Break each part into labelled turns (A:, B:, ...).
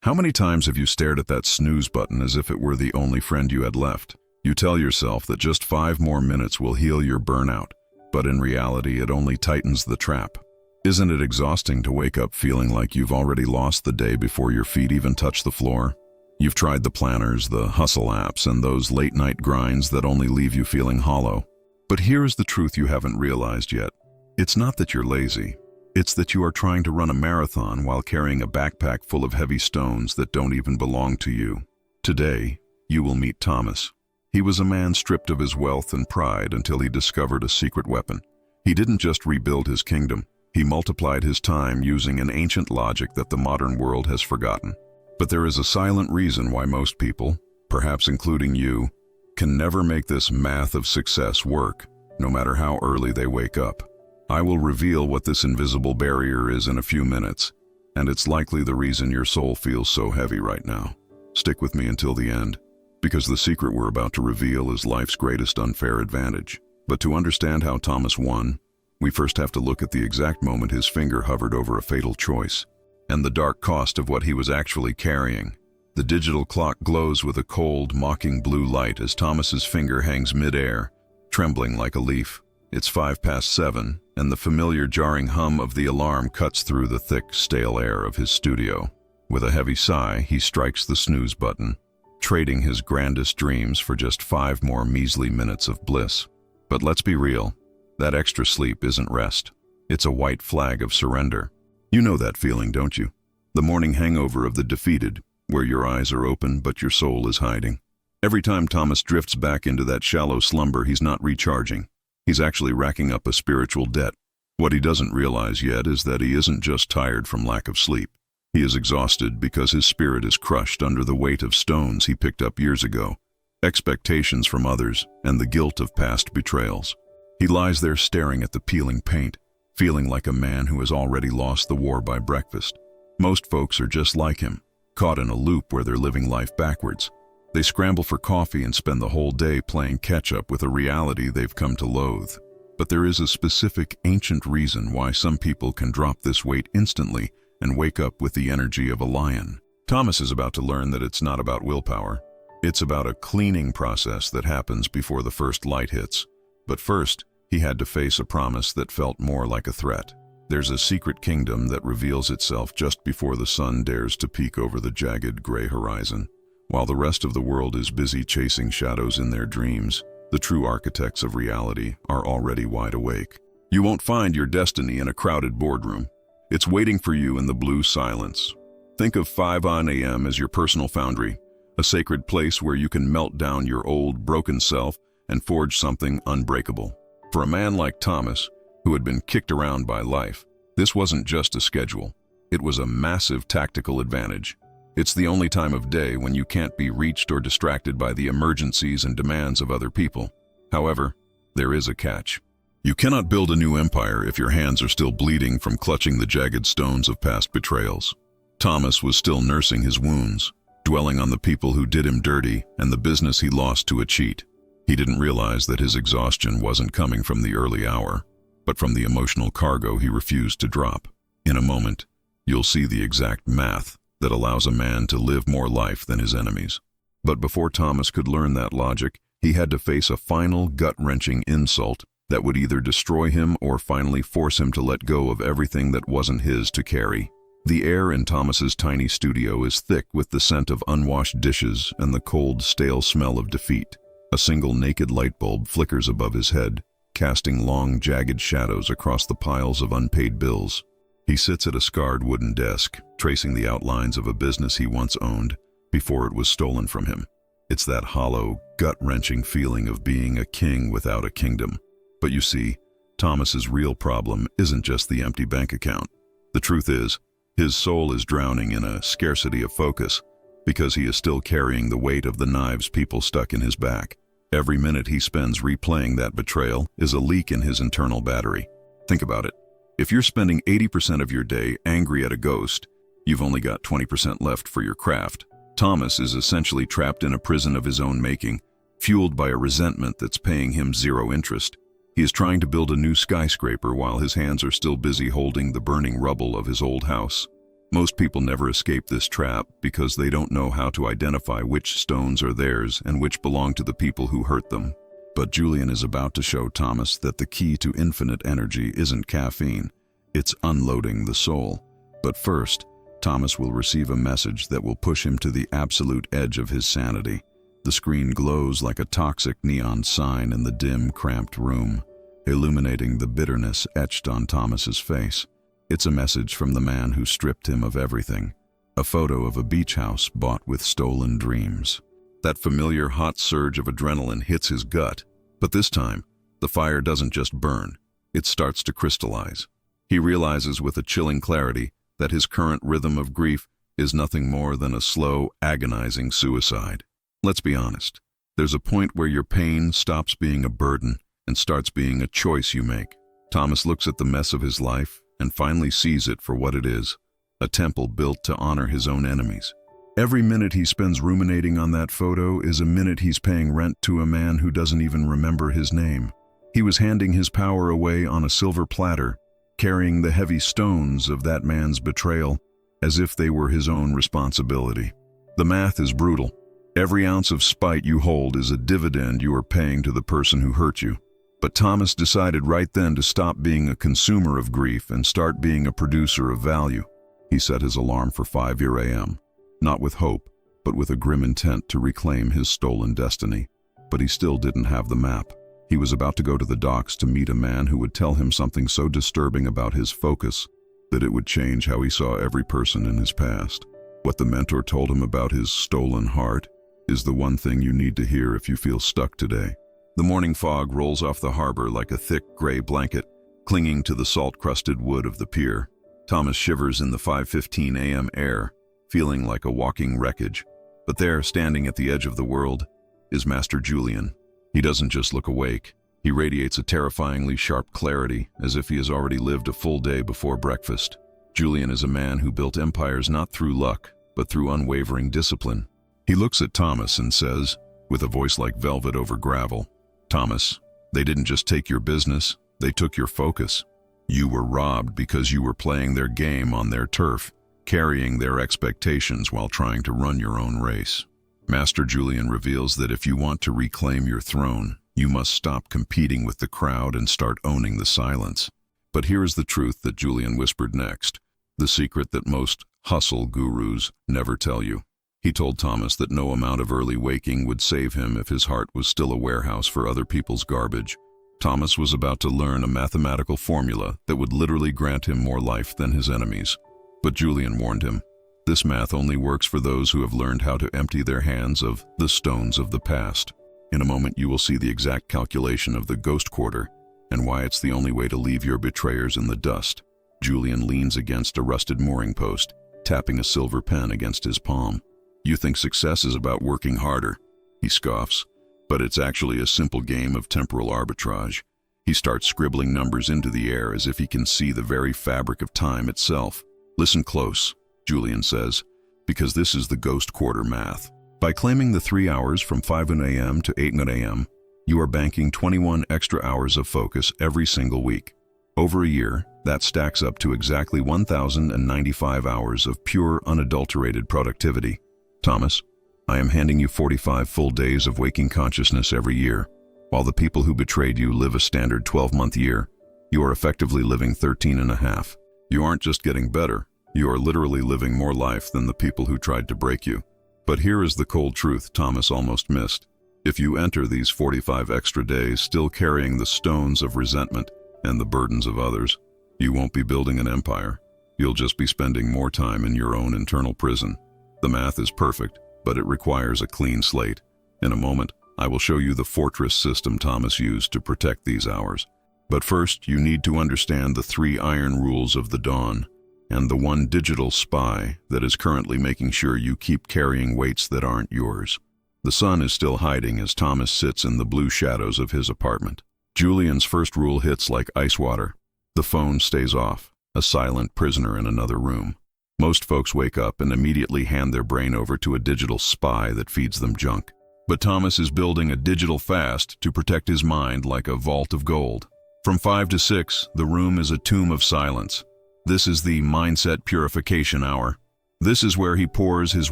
A: How many times have you stared at that snooze button as if it were the only friend you had left? You tell yourself that just 5 more minutes will heal your burnout, but in reality it only tightens the trap. Isn't it exhausting to wake up feeling like you've already lost the day before your feet even touch the floor? You've tried the planners, the hustle apps, and those late-night grinds that only leave you feeling hollow. But here's the truth you haven't realized yet. It's not that you're lazy. It's that you are trying to run a marathon while carrying a backpack full of heavy stones that don't even belong to you. Today, you will meet Thomas. He was a man stripped of his wealth and pride until he discovered a secret weapon. He didn't just rebuild his kingdom. He multiplied his time using an ancient logic that the modern world has forgotten. But there is a silent reason why most people, perhaps including you, can never make this math of success work, no matter how early they wake up. I will reveal what this invisible barrier is in a few minutes, and it's likely the reason your soul feels so heavy right now. Stick with me until the end, because the secret we're about to reveal is life's greatest unfair advantage. But to understand how Thomas won, we first have to look at the exact moment his finger hovered over a fatal choice, and the dark cost of what he was actually carrying. The digital clock glows with a cold, mocking blue light as Thomas's finger hangs mid-air, trembling like a leaf. It's 7:05, and the familiar jarring hum of the alarm cuts through the thick, stale air of his studio. With a heavy sigh, he strikes the snooze button, trading his grandest dreams for just 5 more measly minutes of bliss. But let's be real, that extra sleep isn't rest. It's a white flag of surrender. You know that feeling, don't you? The morning hangover of the defeated, where your eyes are open but your soul is hiding. Every time Thomas drifts back into that shallow slumber, he's not recharging. He's actually racking up a spiritual debt. What he doesn't realize yet is that he isn't just tired from lack of sleep. He is exhausted because his spirit is crushed under the weight of stones he picked up years ago, expectations from others, and the guilt of past betrayals. He lies there staring at the peeling paint, feeling like a man who has already lost the war by breakfast. Most folks are just like him, caught in a loop where they're living life backwards. They scramble for coffee and spend the whole day playing catch-up with a reality they've come to loathe. But there is a specific, ancient reason why some people can drop this weight instantly and wake up with the energy of a lion. Thomas is about to learn that it's not about willpower. It's about a cleaning process that happens before the first light hits. But first, he had to face a promise that felt more like a threat. There's a secret kingdom that reveals itself just before the sun dares to peek over the jagged gray horizon. While the rest of the world is busy chasing shadows in their dreams, the true architects of reality are already wide awake. You won't find your destiny in a crowded boardroom. It's waiting for you in the blue silence. Think of 5 a.m. as your personal foundry, a sacred place where you can melt down your old, broken self and forge something unbreakable. For a man like Thomas, who had been kicked around by life, this wasn't just a schedule. It was a massive tactical advantage. It's the only time of day when you can't be reached or distracted by the emergencies and demands of other people. However, there is a catch. You cannot build a new empire if your hands are still bleeding from clutching the jagged stones of past betrayals. Thomas was still nursing his wounds, dwelling on the people who did him dirty and the business he lost to a cheat. He didn't realize that his exhaustion wasn't coming from the early hour, but from the emotional cargo he refused to drop. In a moment, you'll see the exact math that allows a man to live more life than his enemies. But before Thomas could learn that logic, he had to face a final gut-wrenching insult that would either destroy him or finally force him to let go of everything that wasn't his to carry. The air in Thomas's tiny studio is thick with the scent of unwashed dishes and the cold, stale smell of defeat. A single naked light bulb flickers above his head, casting long, jagged shadows across the piles of unpaid bills. He sits at a scarred wooden desk, tracing the outlines of a business he once owned before it was stolen from him. It's that hollow, gut-wrenching feeling of being a king without a kingdom. But you see, Thomas's real problem isn't just the empty bank account. The truth is, his soul is drowning in a scarcity of focus because he is still carrying the weight of the knives people stuck in his back. Every minute he spends replaying that betrayal is a leak in his internal battery. Think about it. If you're spending 80% of your day angry at a ghost, you've only got 20% left for your craft. Thomas is essentially trapped in a prison of his own making, fueled by a resentment that's paying him 0 interest. He is trying to build a new skyscraper while his hands are still busy holding the burning rubble of his old house. Most people never escape this trap because they don't know how to identify which stones are theirs and which belong to the people who hurt them. But Julian is about to show Thomas that the key to infinite energy isn't caffeine, it's unloading the soul. But first, Thomas will receive a message that will push him to the absolute edge of his sanity. The screen glows like a toxic neon sign in the dim, cramped room, illuminating the bitterness etched on Thomas's face. It's a message from the man who stripped him of everything. A photo of a beach house bought with stolen dreams. That familiar hot surge of adrenaline hits his gut, but this time, the fire doesn't just burn, it starts to crystallize. He realizes with a chilling clarity that his current rhythm of grief is nothing more than a slow, agonizing suicide. Let's be honest, there's a point where your pain stops being a burden and starts being a choice you make. Thomas looks at the mess of his life and finally sees it for what it is, a temple built to honor his own enemies. Every minute he spends ruminating on that photo is a minute he's paying rent to a man who doesn't even remember his name. He was handing his power away on a silver platter, carrying the heavy stones of that man's betrayal as if they were his own responsibility. The math is brutal. Every ounce of spite you hold is a dividend you are paying to the person who hurt you. But Thomas decided right then to stop being a consumer of grief and start being a producer of value. He set his alarm for 5 a.m., not with hope, but with a grim intent to reclaim his stolen destiny. But he still didn't have the map. He was about to go to the docks to meet a man who would tell him something so disturbing about his focus that it would change how he saw every person in his past. What the mentor told him about his stolen heart is the one thing you need to hear if you feel stuck today. The morning fog rolls off the harbor like a thick gray blanket, clinging to the salt-crusted wood of the pier. Thomas shivers in the 5:15 a.m. air, feeling like a walking wreckage. But there, standing at the edge of the world, is Master Julian. He doesn't just look awake. He radiates a terrifyingly sharp clarity, as if he has already lived a full day before breakfast. Julian is a man who built empires not through luck, but through unwavering discipline. He looks at Thomas and says, with a voice like velvet over gravel, "Thomas, they didn't just take your business, they took your focus. You were robbed because you were playing their game on their turf, carrying their expectations while trying to run your own race." Master Julian reveals that if you want to reclaim your throne, you must stop competing with the crowd and start owning the silence. But here is the truth that Julian whispered next, the secret that most hustle gurus never tell you. He told Thomas that no amount of early waking would save him if his heart was still a warehouse for other people's garbage. Thomas was about to learn a mathematical formula that would literally grant him more life than his enemies. But Julian warned him, this math only works for those who have learned how to empty their hands of the stones of the past. In a moment you will see the exact calculation of the ghost quarter and why it's the only way to leave your betrayers in the dust. Julian leans against a rusted mooring post, tapping a silver pen against his palm. "You think success is about working harder," he scoffs, "but it's actually a simple game of temporal arbitrage." He starts scribbling numbers into the air as if he can see the very fabric of time itself. "Listen close," Julian says, "because this is the ghost quarter math. By claiming the 3 hours from 5 a.m. to 8 a.m., you are banking 21 extra hours of focus every single week. Over a year, that stacks up to exactly 1,095 hours of pure, unadulterated productivity. Thomas, I am handing you 45 full days of waking consciousness every year. While the people who betrayed you live a standard 12-month year, you are effectively living 13 and a half. You aren't just getting better, you are literally living more life than the people who tried to break you. But here is the cold truth Thomas almost missed. If you enter these 45 extra days still carrying the stones of resentment and the burdens of others, you won't be building an empire. You'll just be spending more time in your own internal prison. The math is perfect, but it requires a clean slate. In a moment, I will show you the fortress system Thomas used to protect these hours. But first, you need to understand the 3 iron rules of the dawn, and the 1 digital spy that is currently making sure you keep carrying weights that aren't yours. The sun is still hiding as Thomas sits in the blue shadows of his apartment. Julian's first rule hits like ice water. The phone stays off, a silent prisoner in another room. Most folks wake up and immediately hand their brain over to a digital spy that feeds them junk. But Thomas is building a digital fast to protect his mind like a vault of gold. From 5 to 6, the room is a tomb of silence. This is the mindset purification hour. This is where he pours his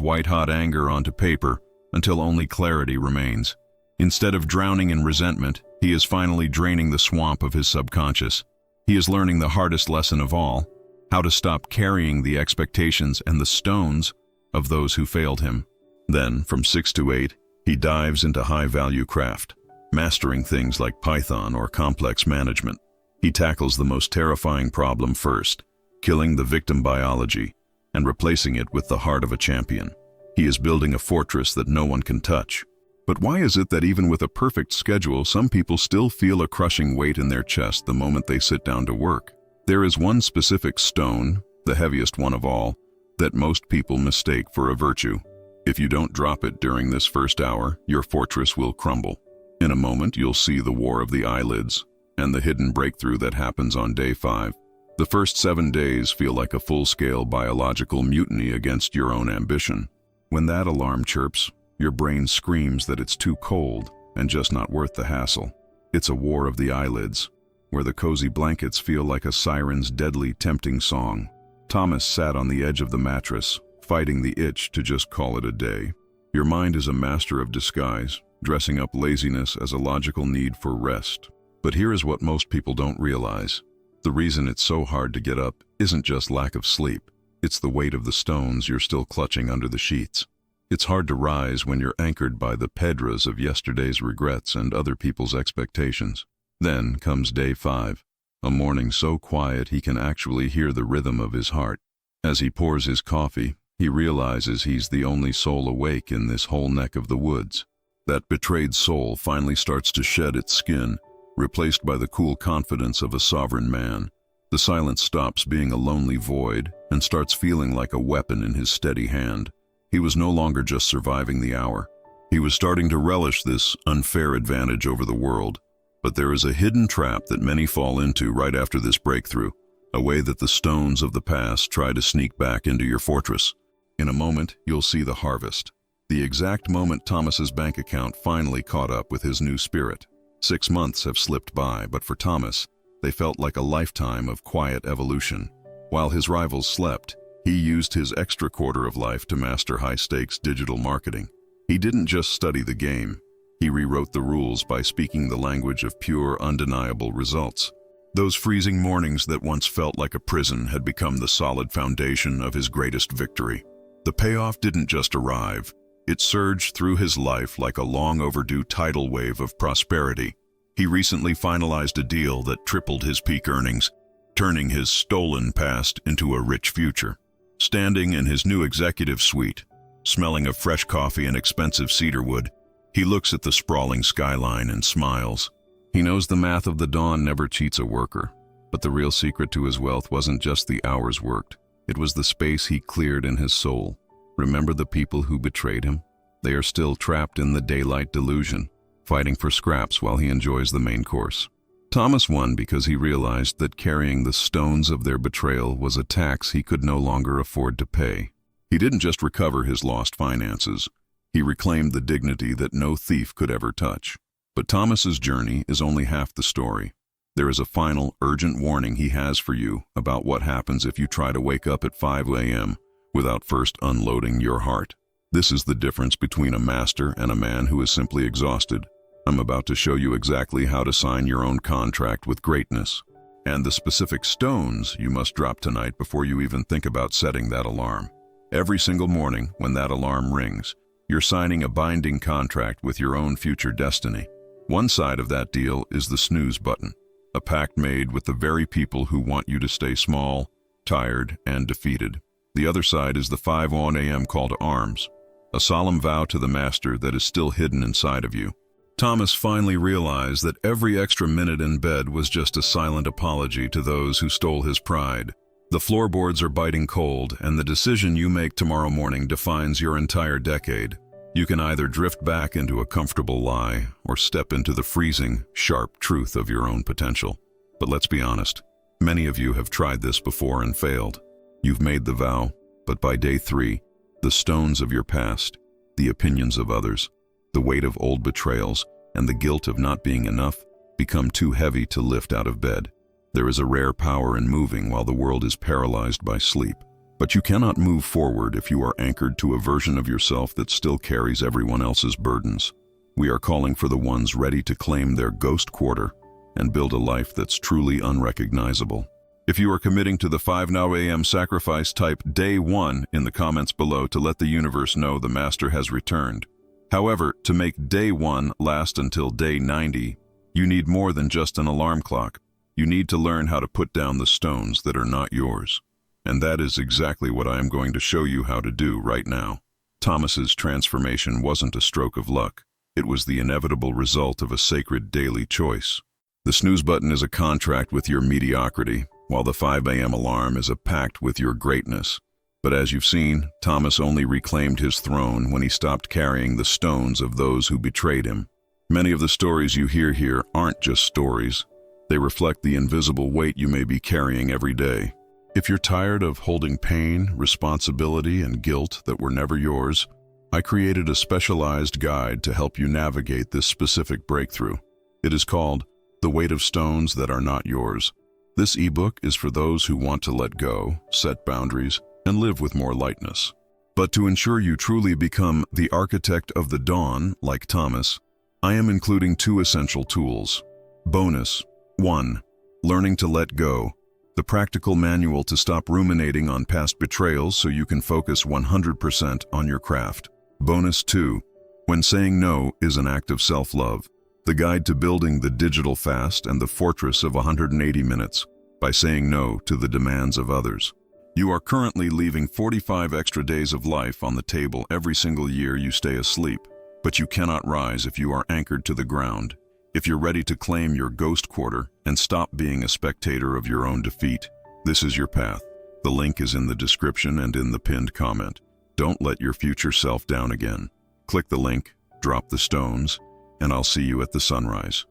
A: white-hot anger onto paper until only clarity remains. Instead of drowning in resentment, he is finally draining the swamp of his subconscious. He is learning the hardest lesson of all, how to stop carrying the expectations and the stones of those who failed him. Then, from 6 to 8, he dives into high-value craft, mastering things like Python or complex management. He tackles the most terrifying problem first, killing the victim biology and replacing it with the heart of a champion. He is building a fortress that no one can touch. But why is it that even with a perfect schedule, some people still feel a crushing weight in their chest the moment they sit down to work? There is one specific stone, the heaviest one of all, that most people mistake for a virtue. If you don't drop it during this first hour, your fortress will crumble. In a moment, you'll see the war of the eyelids and the hidden breakthrough that happens on day 5. The first 7 days feel like a full-scale biological mutiny against your own ambition. When that alarm chirps, your brain screams that it's too cold and just not worth the hassle. It's a war of the eyelids, where the cozy blankets feel like a siren's deadly, tempting song. Thomas sat on the edge of the mattress, fighting the itch to just call it a day. Your mind is a master of disguise, dressing up laziness as a logical need for rest. But here is what most people don't realize. The reason it's so hard to get up isn't just lack of sleep. It's the weight of the stones you're still clutching under the sheets. It's hard to rise when you're anchored by the pedras of yesterday's regrets and other people's expectations. Then comes day 5, a morning so quiet he can actually hear the rhythm of his heart. As he pours his coffee, he realizes he's the only soul awake in this whole neck of the woods. That betrayed soul finally starts to shed its skin, replaced by the cool confidence of a sovereign man. The silence stops being a lonely void and starts feeling like a weapon in his steady hand. He was no longer just surviving the hour. He was starting to relish this unfair advantage over the world. But there is a hidden trap that many fall into right after this breakthrough, a way that the stones of the past try to sneak back into your fortress. In a moment, you'll see the harvest. The exact moment Thomas's bank account finally caught up with his new spirit. 6 months have slipped by, but for Thomas, they felt like a lifetime of quiet evolution. While his rivals slept, he used his extra quarter of life to master high-stakes digital marketing. He didn't just study the game. He rewrote the rules by speaking the language of pure, undeniable results. Those freezing mornings that once felt like a prison had become the solid foundation of his greatest victory. The payoff didn't just arrive. It surged through his life like a long-overdue tidal wave of prosperity. He recently finalized a deal that tripled his peak earnings, turning his stolen past into a rich future. Standing in his new executive suite, smelling of fresh coffee and expensive cedarwood, he looks at the sprawling skyline and smiles. He knows the math of the dawn never cheats a worker, but the real secret to his wealth wasn't just the hours worked. It was the space he cleared in his soul. Remember the people who betrayed him? They are still trapped in the daylight delusion, fighting for scraps while he enjoys the main course. Thomas won because he realized that carrying the stones of their betrayal was a tax he could no longer afford to pay. He didn't just recover his lost finances. He reclaimed the dignity that no thief could ever touch. But Thomas's journey is only half the story. There is a final, urgent warning he has for you about what happens if you try to wake up at 5 a.m. without first unloading your heart. This is the difference between a master and a man who is simply exhausted. I'm about to show you exactly how to sign your own contract with greatness, and the specific stones you must drop tonight before you even think about setting that alarm. Every single morning when that alarm rings, you're signing a binding contract with your own future destiny. One side of that deal is the snooze button, a pact made with the very people who want you to stay small, tired, and defeated. The other side is the 5 a.m. call to arms, a solemn vow to the master that is still hidden inside of you. Thomas finally realized that every extra minute in bed was just a silent apology to those who stole his pride. The floorboards are biting cold, and the decision you make tomorrow morning defines your entire decade. You can either drift back into a comfortable lie or step into the freezing, sharp truth of your own potential. But let's be honest, many of you have tried this before and failed. You've made the vow, but by day 3, the stones of your past, the opinions of others, the weight of old betrayals, and the guilt of not being enough become too heavy to lift out of bed. There is a rare power in moving while the world is paralyzed by sleep. But you cannot move forward if you are anchored to a version of yourself that still carries everyone else's burdens. We are calling for the ones ready to claim their ghost quarter and build a life that's truly unrecognizable. If you are committing to the 5 now a.m. sacrifice, type day 1 in the comments below to let the universe know the master has returned. However, to make day 1 last until day 90, you need more than just an alarm clock. You need to learn how to put down the stones that are not yours. And that is exactly what I am going to show you how to do right now. Thomas's transformation wasn't a stroke of luck. It was the inevitable result of a sacred daily choice. The snooze button is a contract with your mediocrity, while the 5 a.m. alarm is a pact with your greatness. But as you've seen, Thomas only reclaimed his throne when he stopped carrying the stones of those who betrayed him. Many of the stories you hear here aren't just stories. They reflect the invisible weight you may be carrying every day. If you're tired of holding pain, responsibility, and guilt that were never yours, I created a specialized guide to help you navigate this specific breakthrough. It is called The Weight of Stones That Are Not Yours. This ebook is for those who want to let go, set boundaries, and live with more lightness. But to ensure you truly become the architect of the dawn, like Thomas, I am including 2 essential tools. Bonus 1. Learning to let go. The practical manual to stop ruminating on past betrayals so you can focus 100% on your craft. Bonus 2. When saying no is an act of self-love. The guide to building the digital fast and the fortress of 180 minutes by saying no to the demands of others. You are currently leaving 45 extra days of life on the table every single year you stay asleep, but you cannot rise if you are anchored to the ground. If you're ready to claim your ghost quarter and stop being a spectator of your own defeat, this is your path. The link is in the description and in the pinned comment. Don't let your future self down again. Click the link, drop the stones, and I'll see you at the sunrise.